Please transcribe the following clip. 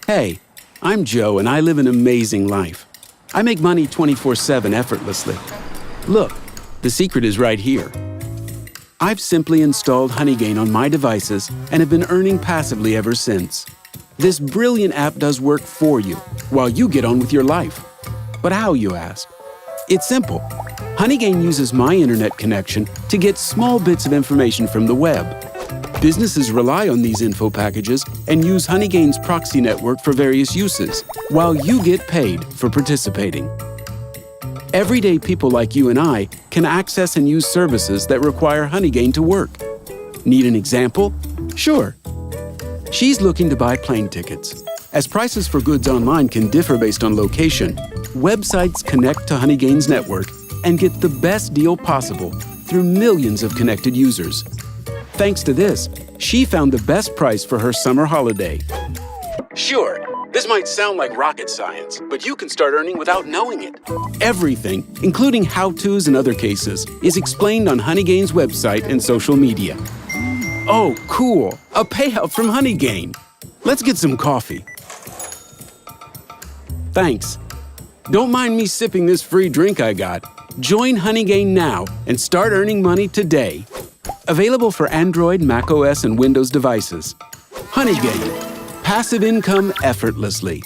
Hey, I'm Joe and I live an amazing life. I make money 24/7 effortlessly. Look, the secret is right here. I've simply installed Honeygain on my devices and have been earning passively ever since. This brilliant app does work for you while you get on with your life. But how, you ask? It's simple. Honeygain uses my internet connection to get small bits of information from the web. Businesses rely on these info packages and use Honeygain's proxy network for various uses, while you get paid for participating. Everyday people like you and I can access and use services that require Honeygain to work. Need an example? Sure. She's looking to buy plane tickets. As prices for goods online can differ based on location, websites connect to Honeygain's network and get the best deal possible through millions of connected users. Thanks to this, she found the best price for her summer holiday. Sure, this might sound like rocket science, but you can start earning without knowing it. Everything, including how-tos and other cases, is explained on Honeygain's website and social media. Oh, cool! A payout from Honeygain! Let's get some coffee. Thanks. Don't mind me sipping this free drink I got. Join Honeygain now and start earning money today. Available for Android, macOS, and Windows devices. Honeygain. Passive income effortlessly.